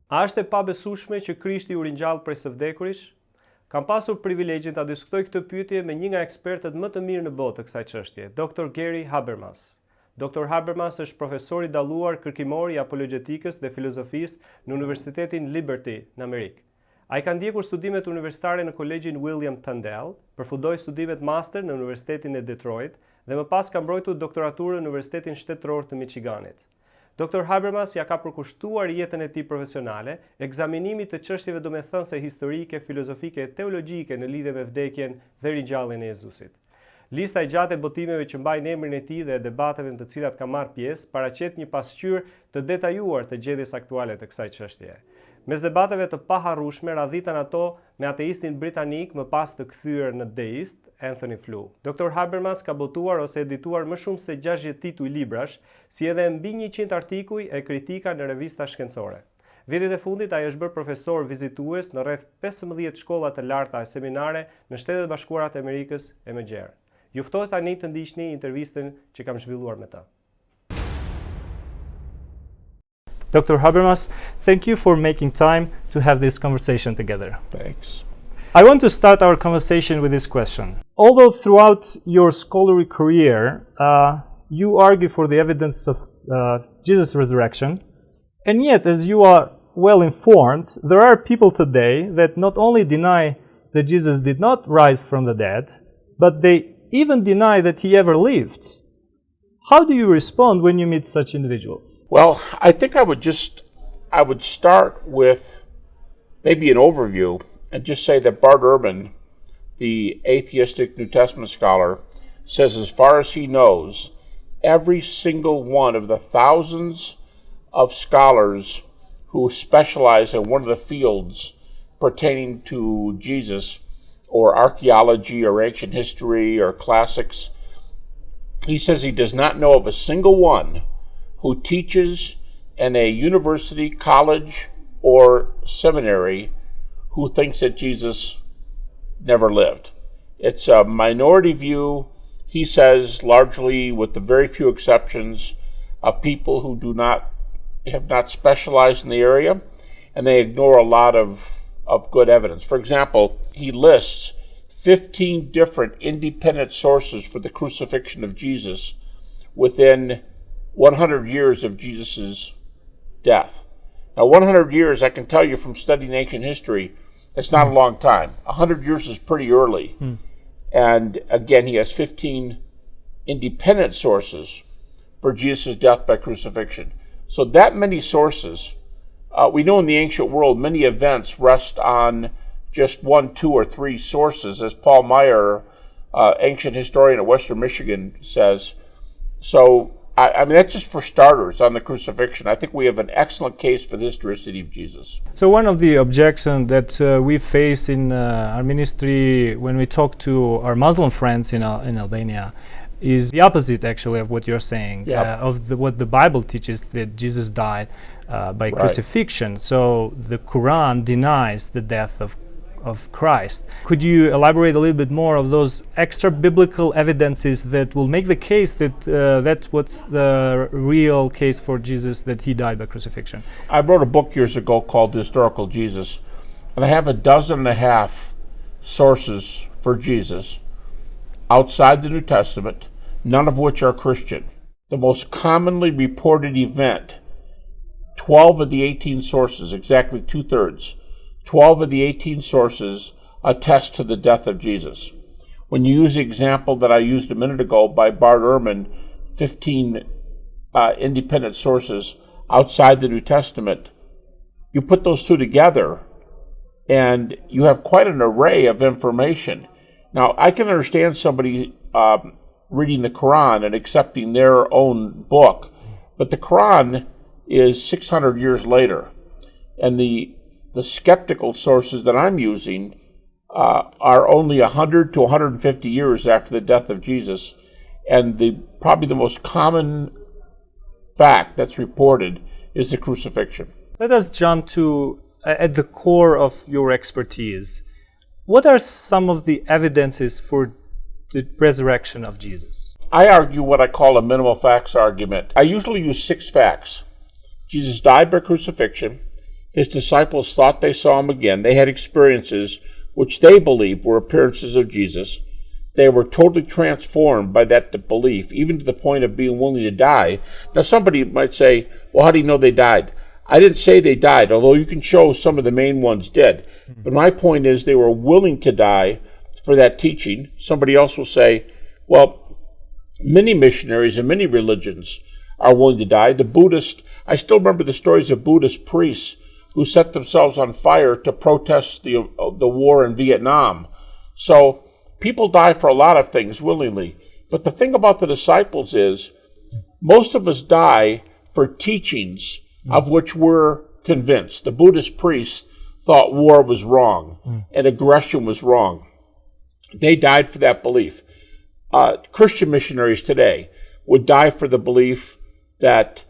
A është e pabesueshme që Krishti u ringjall prej së vdekurish? Kam pasur privilegjin ta diskutoj këtë pyetje me një nga ekspertët më të mirë në botë të kësaj çështje, Dr. Gary Habermas. Dr. Habermas është profesor i dalluar kërkimor i apologjetikës dhe filozofisë në Universitetin Liberty në Amerikë. Ai ka ndjekur studimet universitare në Kolegjin William Tyndale, përfundoi studimet master në Universitetin e Detroit dhe më pas ka mbrojtur doktoraturën në Universitetin Shtetëror të Michiganit. Dr. Habermas ja ka përkushtuar jetën e tij profesionale ekzaminimit të çështjeve domethënëse historike, filozofike e teologjike në lidhje me vdekjen dhe ringjalljen e Jezusit. Lista e gjatë e botimeve që mbajnë emrin e tij dhe e debateve në të cilat ka marrë pjesë paraqet një pasqyrë të detajuar të gjendjes aktuale të kësaj çështjeje. Mes debateve të paharrueshme radhitan ato me ateistin britanik më pas të kthyer në deist, Anthony Flew. Dr. Habermas ka botuar ose edituar më shumë se 60 tituj librash, si edhe mbi 100 artikuj e kritika në revista shkencore. Vitet e fundit ai është bërë profesor vizitues në rreth 15 shkolla të larta e seminare në Shtetet Bashkuara të Amerikës e më gjerë. Ju ftoj tani të ndiqni intervistën që kam zhvilluar me ta. Dr. Habermas, thank you for making time to have this conversation together. Thanks. I want to start our conversation with this question. Although throughout your scholarly career, you argue for the evidence of Jesus' resurrection, and yet, as you are well informed, there are people today that not only deny that Jesus did not rise from the dead, but they even deny that he ever lived. How do you respond when you meet such individuals? Well, I think I would start with maybe an overview and just say that Bart Ehrman, the atheistic New Testament scholar, says as far as he knows, every single one of the thousands of scholars who specialize in one of the fields pertaining to Jesus or archaeology or ancient history or classics, he says he does not know of a single one who teaches in a university, college, or seminary who thinks that Jesus never lived. It's a minority view, he says, largely with the very few exceptions of people who have not specialized in the area, and they ignore a lot of good evidence. For example, he lists 15 different independent sources for the crucifixion of Jesus within 100 years of Jesus' death. Now, 100 years, I can tell you from studying ancient history, it's not a long time. 100 years is pretty early. And again, he has 15 independent sources for Jesus' death by crucifixion. So that many sources, we know in the ancient world, many events rest on just 1, 2, or 3 sources, as Paul Meyer, ancient historian at Western Michigan, says. So, I mean, that's just for starters on the crucifixion. I think we have an excellent case for the historicity of Jesus. So one of the objections that we face in our ministry when we talk to our Muslim friends in Albania is the opposite, actually, of what you're saying, Yep. what the Bible teaches, that Jesus died by crucifixion. So the Quran denies the death of Christ. Could you elaborate a little bit more of those extra biblical evidences that will make the case that that's what's the real case for Jesus, that he died by crucifixion? I wrote a book years ago called The Historical Jesus, and I have 12.5 sources for Jesus outside the New Testament, none of which are Christian. The most commonly reported event, 12 of the 18 sources, exactly 2/3, 12 of the 18 sources attest to the death of Jesus. When you use the example that I used a minute ago by Bart Ehrman, 15 independent sources outside the New Testament, you put those two together and you have quite an array of information. Now, I can understand somebody reading the Quran and accepting their own book, but the Quran is 600 years later, and the skeptical sources that I'm using are only 100 to 150 years after the death of Jesus, and probably the most common fact that's reported is the crucifixion. Let us jump to at the core of your expertise. What are some of the evidences for the resurrection of Jesus? I argue what I call a minimal facts argument. I usually use 6 facts. Jesus died by crucifixion. His disciples thought they saw him again. They had experiences which they believed were appearances of Jesus. They were totally transformed by that belief, even to the point of being willing to die. Now, somebody might say, well, how do you know they died? I didn't say they died, although you can show some of the main ones did. But my point is they were willing to die for that teaching. Somebody else will say, well, many missionaries and many religions are willing to die. The Buddhist, I still remember the stories of Buddhist priests who set themselves on fire to protest the war in Vietnam. So people die for a lot of things willingly. But the thing about the disciples is most of us die for teachings of which we're convinced. The Buddhist priests thought war was wrong and aggression was wrong. They died for that belief. Christian missionaries today would die for the belief that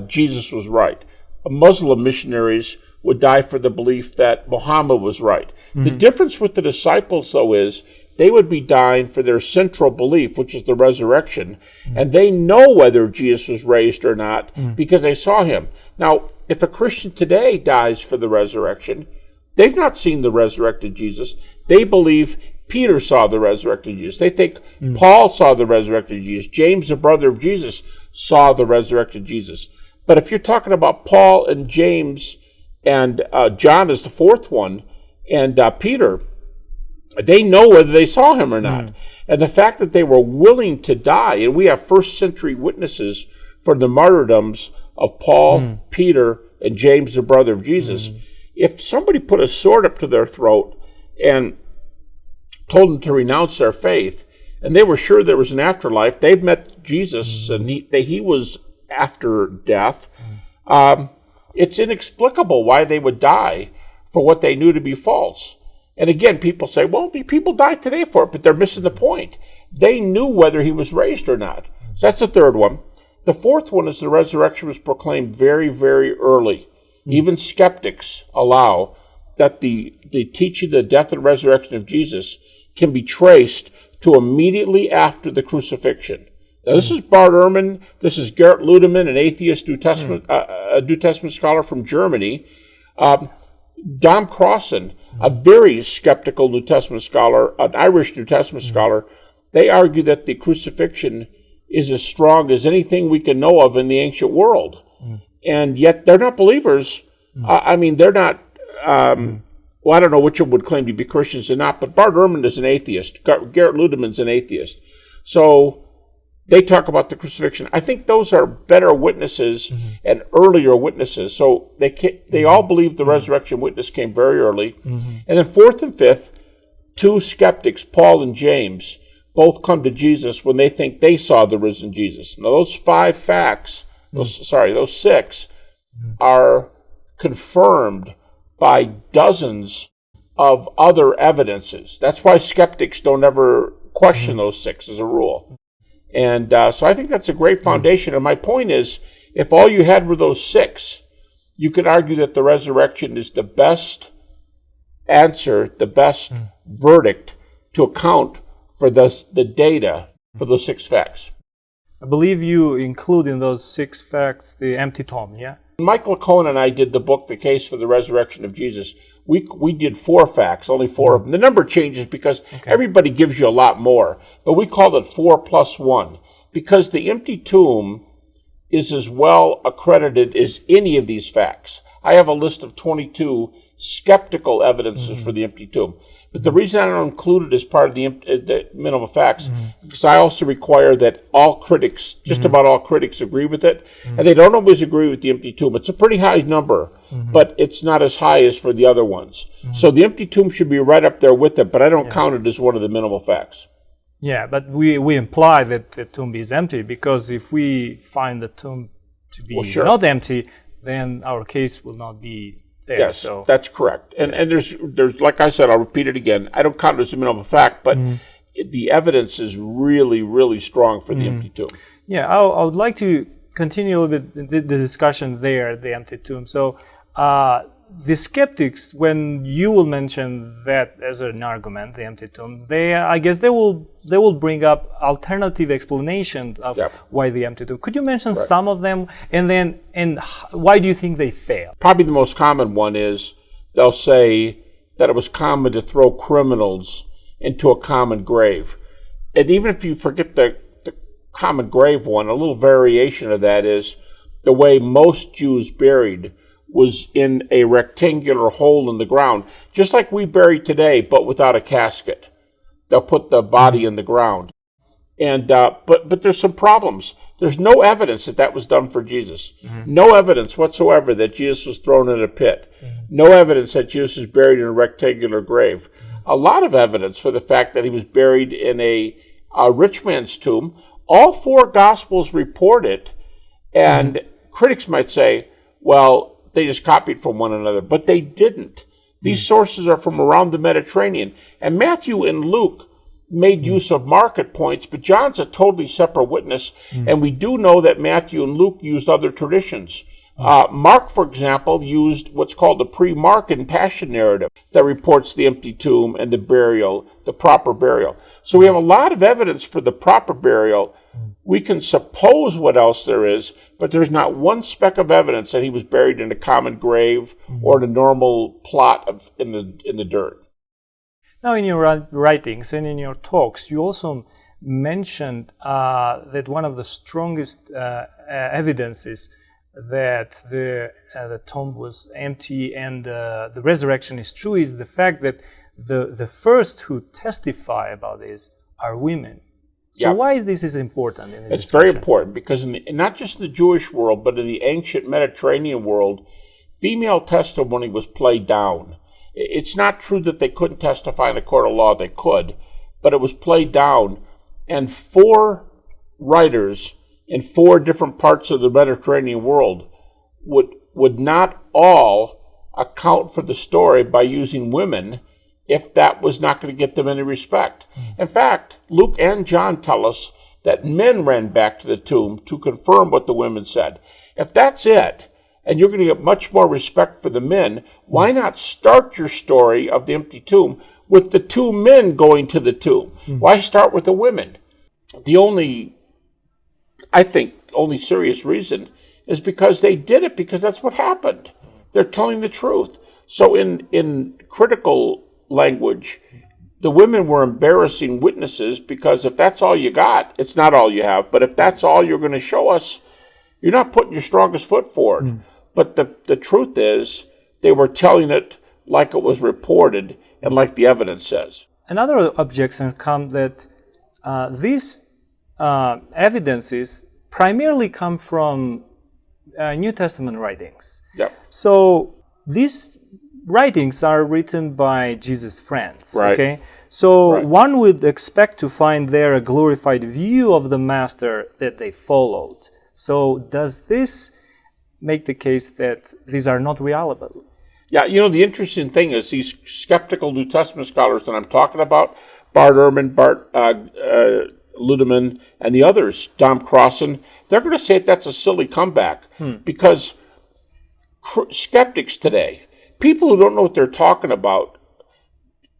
Jesus was right. Muslim missionaries would die for the belief that Muhammad was right. The difference with the disciples, though, is they would be dying for their central belief, which is the resurrection, and they know whether Jesus was raised or not because they saw him. Now, if a Christian today dies for the resurrection, they've not seen the resurrected Jesus. They believe Peter saw the resurrected Jesus. They think Paul saw the resurrected Jesus. James, the brother of Jesus, saw the resurrected Jesus. But if you're talking about Paul and James and John is the fourth one, and Peter, they know whether they saw him or not. And the fact that they were willing to die, and we have first century witnesses for the martyrdoms of Paul, Peter, and James, the brother of Jesus. If somebody put a sword up to their throat and told them to renounce their faith, and they were sure there was an afterlife, they've met Jesus, and he was after death, it's inexplicable why they would die for what they knew to be false. And again, people say, well, people die today for it, but they're missing the point. They knew whether he was raised or not. So that's the third one. The fourth one is the resurrection was proclaimed very, very early. Even skeptics allow that the teaching, the death and resurrection of Jesus can be traced to immediately after the crucifixion. Now, this is Bart Ehrman. This is Gerrit Ludemann, an atheist New Testament, a New Testament scholar from Germany. Dom Crossan, a very skeptical New Testament scholar, an Irish New Testament scholar, they argue that the crucifixion is as strong as anything we can know of in the ancient world. And yet they're not believers. I mean, they're not, well, I don't know which one would claim to be Christians or not, but Bart Ehrman is an atheist. Gerrit Ludemann's an atheist. So they talk about the crucifixion. I think those are better witnesses and earlier witnesses. So they all believe the resurrection witness came very early. And then fourth and fifth, two skeptics, Paul and James, both come to Jesus when they think they saw the risen Jesus. Now those five facts, those six, are confirmed by dozens of other evidences. That's why skeptics don't ever question those six as a rule. And so I think that's a great foundation. And my point is, if all you had were those six, you could argue that the resurrection is the best answer, the best verdict to account for the data for those six facts. I believe you include in those six facts the empty tomb, yeah? Michael Cohen and I did the book, The Case for the Resurrection of Jesus. We did four facts, only four of them. The number changes because everybody gives you a lot more, but we called it 4 + 1 because the empty tomb is as well accredited as any of these facts. I have a list of 22 skeptical evidences for the empty tomb. But the reason I don't include it as part of the minimum facts, because I also require that all critics, just about all critics, agree with it. And they don't always agree with the empty tomb. It's a pretty high number, but it's not as high as for the other ones. So the empty tomb should be right up there with it, but I don't count it as one of the minimal facts. Yeah, but we imply that the tomb is empty, because if we find the tomb to be not empty, then our case will not be there. Yes, so that's correct. And there's like I said, I'll repeat it again. I don't count it as a minimum fact, but the evidence is really, really strong for the empty tomb. Yeah, I would like to continue a little bit the discussion there, the empty tomb. So the skeptics, when you will mention that as an argument, the empty tomb, I guess they will bring up alternative explanations of why the empty tomb. Could you mention some of them, and why do you think they fail? Probably the most common one is they'll say that it was common to throw criminals into a common grave. And even if you forget the common grave one, a little variation of that is the way most Jews buried was in a rectangular hole in the ground, just like we bury today, but without a casket. They'll put the body in the ground. And but there's some problems. There's no evidence that was done for Jesus. No evidence whatsoever that Jesus was thrown in a pit. No evidence that Jesus was buried in a rectangular grave. A lot of evidence for the fact that he was buried in a rich man's tomb. All four Gospels report it, and critics might say, well, they just copied from one another, but they didn't. These sources are from around the Mediterranean, and Matthew and Luke made use of market points, but John's a totally separate witness, and we do know that Matthew and Luke used other traditions. Mark, for example, used what's called the pre-Mark and Passion narrative that reports the empty tomb and the burial, the proper burial. So we have a lot of evidence for the proper burial. We can suppose what else there is, but there's not one speck of evidence that he was buried in a common grave or in a normal plot in the dirt. Now, in your writings and in your talks, you also mentioned that one of the strongest evidences that the tomb was empty and the resurrection is true is the fact that the first who testify about this are women. So why this is important in this discussion? Very important because not just in the Jewish world, but in the ancient Mediterranean world, female testimony was played down. It's not true that they couldn't testify in a court of law. They could, but it was played down. And four writers in four different parts of the Mediterranean world would not all account for the story by using women if that was not going to get them any respect. In fact, Luke and John tell us that men ran back to the tomb to confirm what the women said. If that's it, and you're going to get much more respect for the men, why not start your story of the empty tomb with the two men going to the tomb? Why start with the women? The only serious reason is because they did it because that's what happened. They're telling the truth. So in critical language, the women were embarrassing witnesses because if that's all you got, it's not all you have, but if that's all you're going to show us, you're not putting your strongest foot forward. But the truth is, they were telling it like it was reported and like the evidence says. Another objection comes that these evidences primarily come from New Testament writings. So these writings are written by Jesus' friends. Okay, so one would expect to find there a glorified view of the master that they followed. So does this make the case that these are not reliable? Yeah, the interesting thing is these skeptical New Testament scholars that I'm talking about, Bart Ehrman, Bart Ludemann, and the others, Dom Crossan, they're going to say that's a silly comeback because skeptics today, people who don't know what they're talking about,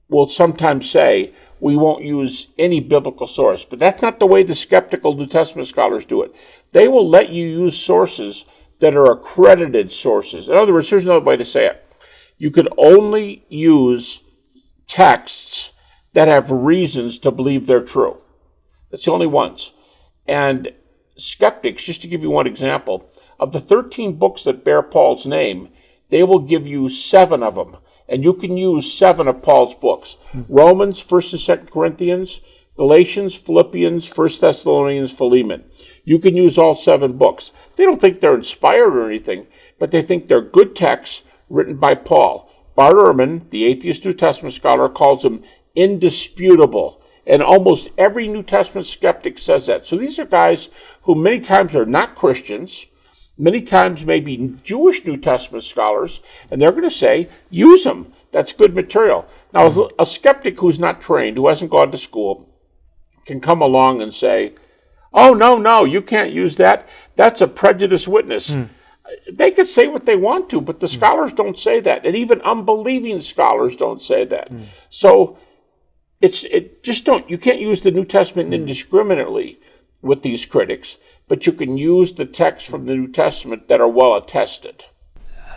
will sometimes say, we won't use any biblical source. But that's not the way the skeptical New Testament scholars do it. They will let you use sources that are accredited sources. In other words, here's another way to say it. You can only use texts that have reasons to believe they're true. That's the only ones. And skeptics, just to give you one example, of the 13 books that bear Paul's name, they will give you 7 of them. And you can use 7 of Paul's books. Romans, 1st and 2nd Corinthians, Galatians, Philippians, 1st Thessalonians, Philemon. You can use all 7 books. They don't think they're inspired or anything, but they think they're good texts written by Paul. Bart Ehrman, the atheist New Testament scholar, calls them indisputable. And almost every New Testament skeptic says that. So these are guys who many times are not Christians, many times maybe Jewish New Testament scholars, and they're going to say, use them. That's good material. Now, a skeptic who's not trained, who hasn't gone to school, can come along and say, oh, no, you can't use that. That's a prejudiced witness. They could say what they want to, but the scholars don't say that, and even unbelieving scholars don't say that. So you can't use the New Testament indiscriminately with these critics, but you can use the texts from the New Testament that are well attested.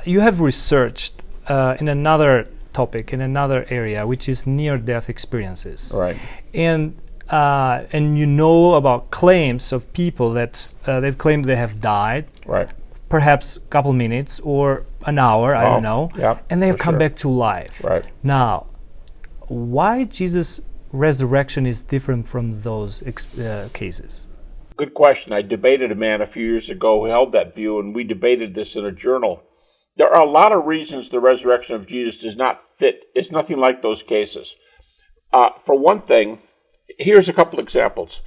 You have researched in another topic, in another area, which is near-death experiences. Right. And you know about claims of people that they've claimed they have died. Right. Perhaps a couple minutes or an hour, I don't know. Yeah, and they have come back to life. Right. Now, why Jesus' resurrection is different from those cases? Good question. I debated a man a few years ago who held that view, and we debated this in a journal. There are a lot of reasons the resurrection of Jesus does not fit. It's nothing like those cases. For one thing, here's a couple examples.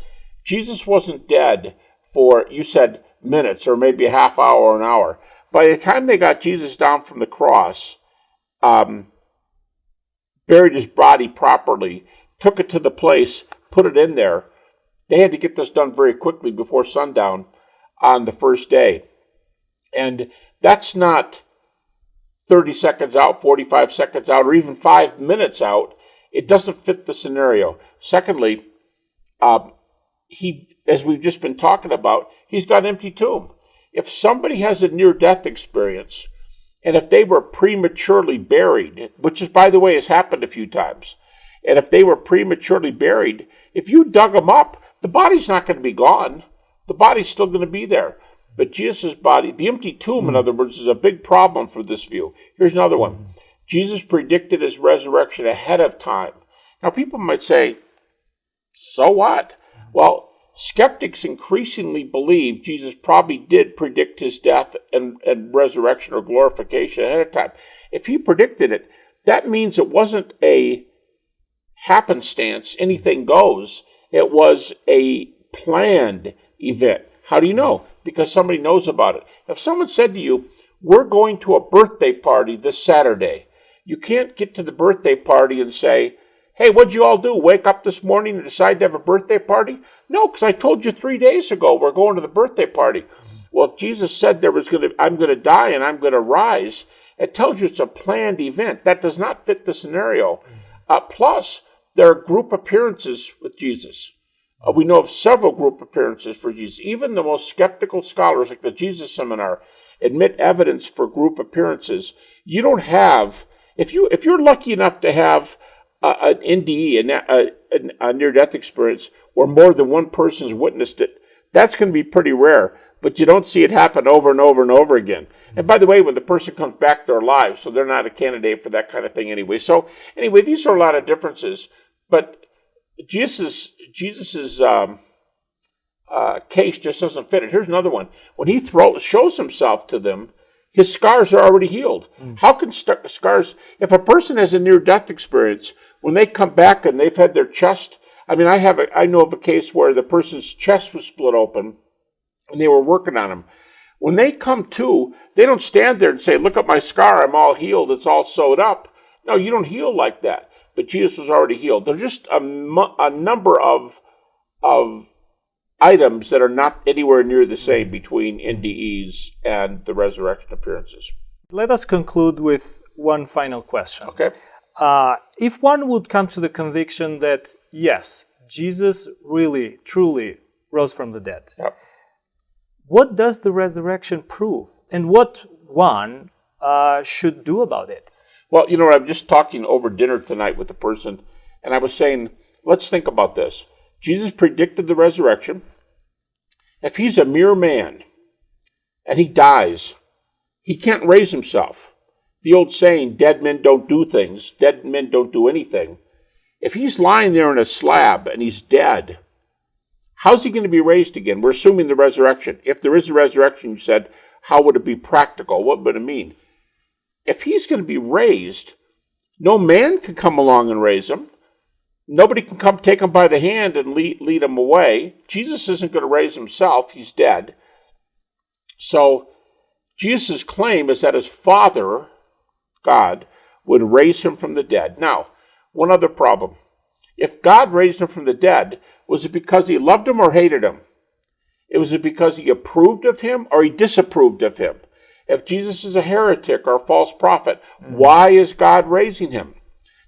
Jesus wasn't dead for, you said, minutes or maybe a half hour or an hour. By the time they got Jesus down from the cross, buried his body properly, took it to the place, put it in there. They had to get this done very quickly before sundown on the first day. And that's not 30 seconds out, 45 seconds out, or even 5 minutes out. It doesn't fit the scenario. Secondly, as we've just been talking about, he's got an empty tomb. If somebody has a near-death experience, and if they were prematurely buried, which is, by the way, has happened a few times, and if they were prematurely buried, if you dug them up, the body's not going to be gone. The body's still going to be there. But Jesus' body, the empty tomb, in other words, is a big problem for this view. Here's another one. Jesus predicted his resurrection ahead of time. Now, people might say, so what? Well, skeptics increasingly believe Jesus probably did predict his death and resurrection or glorification ahead of time. If he predicted it, that means it wasn't a happenstance, anything goes. It was a planned event. How do you know? Because somebody knows about it. If someone said to you, we're going to a birthday party this Saturday, you can't get to the birthday party and say, hey, what'd you all do? Wake up this morning and decide to have a birthday party? No, because I told you 3 days ago we're going to the birthday party. Well, if Jesus said I'm going to die and I'm going to rise, it tells you it's a planned event. That does not fit the scenario. Plus, there are group appearances with Jesus. We know of several group appearances for Jesus. Even the most skeptical scholars, like the Jesus Seminar, admit evidence for group appearances. You don't have, if you're lucky enough to have an NDE, a near-death experience, where more than one person's witnessed it, that's going to be pretty rare. But you don't see it happen over and over and over again. And by the way, when the person comes back, they're alive, so they're not a candidate for that kind of thing anyway. So anyway, these are a lot of differences. But Jesus' case just doesn't fit it. Here's another one. When he shows himself to them, his scars are already healed. How can scars, if a person has a near-death experience, when they come back and they've had their chest, I know of a case where the person's chest was split open and they were working on him. When they come to, they don't stand there and say, look at my scar, I'm all healed, it's all sewed up. No, you don't heal like that. But Jesus was already healed. There's just a number of items that are not anywhere near the same between NDEs and the resurrection appearances. Let us conclude with one final question. Okay. If one would come to the conviction that, yes, Jesus really, truly rose from the dead, Yep. What does the resurrection prove? And what one should do about it? Well, I'm just talking over dinner tonight with a person, and I was saying, let's think about this. Jesus predicted the resurrection. If he's a mere man and he dies, he can't raise himself. The old saying, dead men don't do things, dead men don't do anything. If he's lying there in a slab and he's dead, how's he going to be raised again? We're assuming the resurrection. If there is a resurrection, you said, how would it be practical? What would it mean? If he's going to be raised, no man can come along and raise him. Nobody can come take him by the hand and lead him away. Jesus isn't going to raise himself. He's dead. So Jesus' claim is that his Father, God, would raise him from the dead. Now, one other problem. If God raised him from the dead, was it because he loved him or hated him? Was it because he approved of him or he disapproved of him? If Jesus is a heretic or a false prophet, why is God raising him?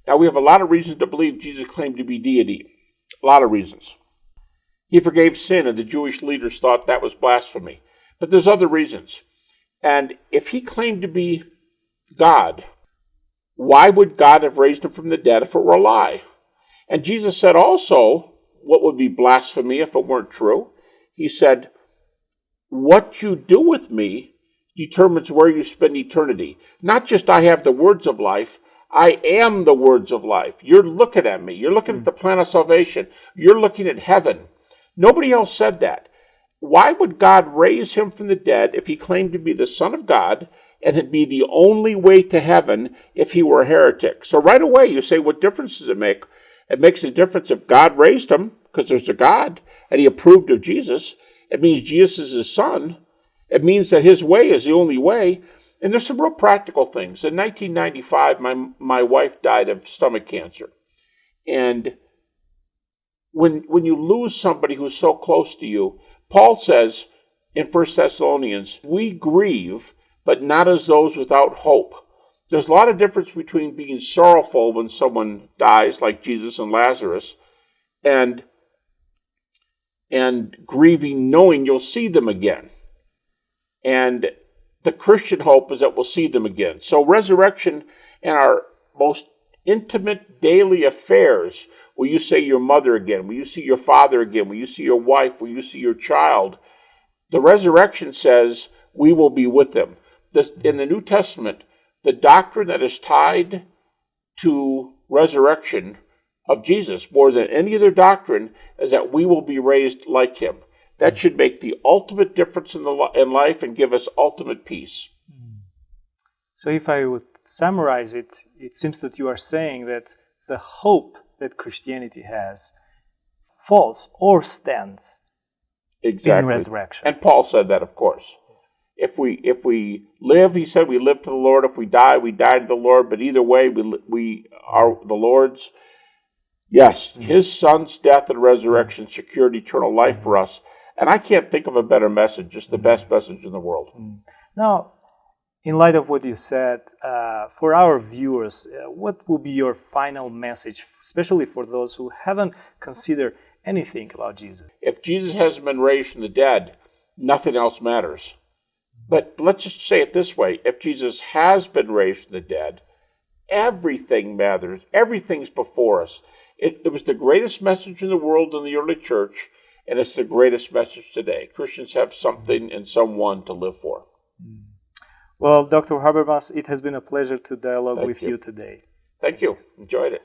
Now, we have a lot of reasons to believe Jesus claimed to be deity. A lot of reasons. He forgave sin, and the Jewish leaders thought that was blasphemy. But there's other reasons. And if he claimed to be God, why would God have raised him from the dead if it were a lie? And Jesus said also, what would be blasphemy if it weren't true? He said, what you do with me determines where you spend eternity. Not just I have the words of life, I am the words of life. You're looking at me. You're looking at the plan of salvation. You're looking at heaven. Nobody else said that. Why would God raise him from the dead if he claimed to be the Son of God and it'd be the only way to heaven if he were a heretic? So right away you say, what difference does it make? It makes a difference if God raised him, because there's a God, and he approved of Jesus. It means Jesus is his son. It means that his way is the only way. And there's some real practical things. In 1995, my wife died of stomach cancer. And when you lose somebody who's so close to you, Paul says in 1 Thessalonians, we grieve, but not as those without hope. There's a lot of difference between being sorrowful when someone dies, like Jesus and Lazarus, and grieving knowing you'll see them again. And the Christian hope is that we'll see them again. So resurrection and our most intimate daily affairs, will you see your mother again? Will you see your father again? Will you see your wife? Will you see your child? The resurrection says we will be with them. In the New Testament, the doctrine that is tied to resurrection of Jesus more than any other doctrine is that we will be raised like him. That should make the ultimate difference in life and give us ultimate peace. So if I would summarize it, it seems that you are saying that the hope that Christianity has falls or stands in resurrection. And Paul said that, of course. If we live, he said, we live to the Lord. If we die to the Lord. But either way, we are the Lord's. Yes, his son's death and resurrection secured eternal life for us. And I can't think of a better message, just the best message in the world. Now, in light of what you said, for our viewers, what will be your final message, especially for those who haven't considered anything about Jesus? If Jesus hasn't been raised from the dead, nothing else matters. But let's just say it this way. If Jesus has been raised from the dead, everything matters. Everything's before us. It was the greatest message in the world in the early church, and it's the greatest message today. Christians have something and someone to live for. Well, Dr. Habermas, it has been a pleasure to dialogue with you today. Thank you. Enjoyed it.